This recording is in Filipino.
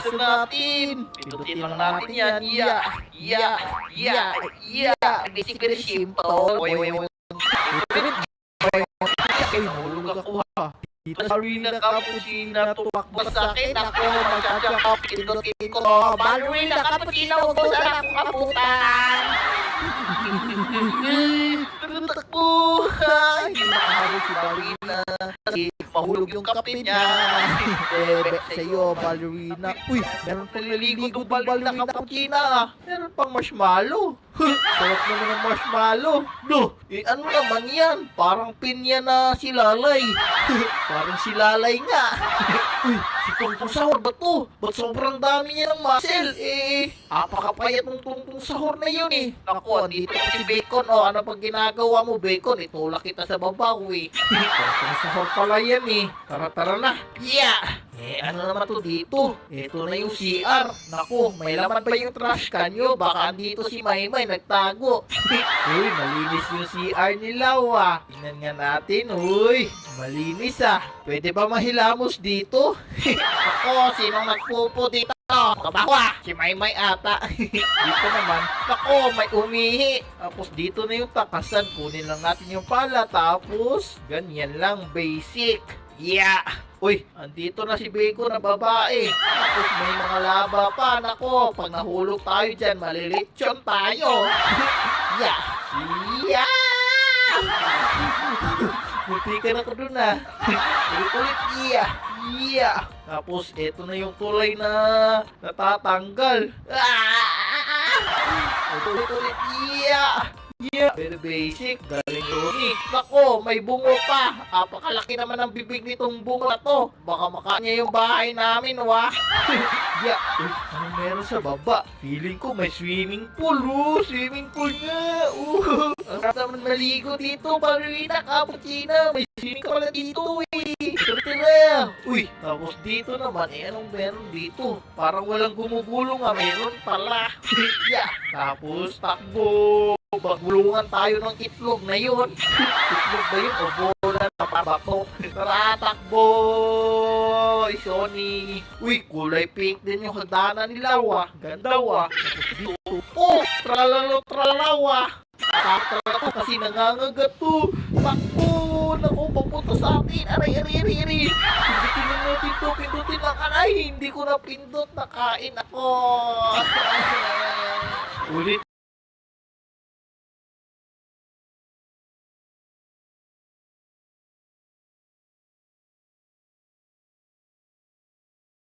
gusto natin. Pindutin lang natin yan. Basic very simple. Oy. Ay, nahulog ako ha. Dito sa arena cappuccino, tumakbo sa akin. Ako, magtsatsak, pindutin ko. Ballerina cappuccino, huwag mo sana akong abutan. Takbo! Hindi makahabol si Ballerina. Kasi mahulog yung kape niya. Bebe sa'yo, Ballerina. Uy, meron pang naligo ng Ballerina cappuccino. Meron pang marshmallow. Sarap naman ng marshmallow. No, ano naman yan? Parang pinya na si Lalay. Parang si Lalay nga. Uy, si Tungtong Sahur ba to? Ba't sobrang dami niya ng muscle? Apakapayat ng Tungtong Sahur na yun eh. Naku, andito pa si Bacon. O, ano pag ginagawa mo, Bacon? Itulak kita sa babaw eh. Tungtong Sahur pala yan eh. Tara na. Yeah! Ano naman to dito? Ito na yung CR. Naku, may laman pa yung trash can nyo. Baka andito si Maymay nagtago. Uy, malinis yung CR nila ah. Tingnan nga natin. Uy, malinis ah. Pwede ba mahilamos dito? Ako, sinong nagpupo dito? Kabaho ah. Si Maymay ata. Dito naman. Naku, may umihi. Tapos dito na yung takasan. Kunin lang natin yung pala. Tapos, ganyan lang. Basic. Yeah! Uy, andito na si Bacon na babae. Tapos may mga laba pa. Nako, pag nahulog tayo dyan, malilitsyon tayo. Yeah! Yeah! Munti ka na ko dun ah. Ulit-ulit, yeah! Yeah! Tapos, eto na yung tulay na natatanggal. Ulit-ulit, yeah! Yeah, very basic. Galing yun eh. Nako, may bungo pa. Apakalaki naman ang bibig nitong bungo na to. Baka makanya yung bahay namin, wah. Yeah. Uy, ano meron sa baba? Feeling ko may swimming pool, swimming pool nga. Ang sarap naman maligo dito. Ballerina cappuccino. May swimming ka pala dito eh. Tira. Uy, tapos dito naman, anong meron dito? Parang walang gumugulong ah. Meron pala. Yeah. Tapos, takbo. Magulungan tayo ng itlog na yun. Itlog ba yun? O bola na pabato. Tara, takbo! Sony. Uy, kulay pink din yung hagdanan nila, wah. Ganda, wah. Oh, tralalaw, Takot ako kasi nangangagat to. Takbo! Naku, papunta sa akin. Aray. Pindutin lang natin to. Pindutin lang. Aray, hindi ko na pindot. Nakain ako. Ulit.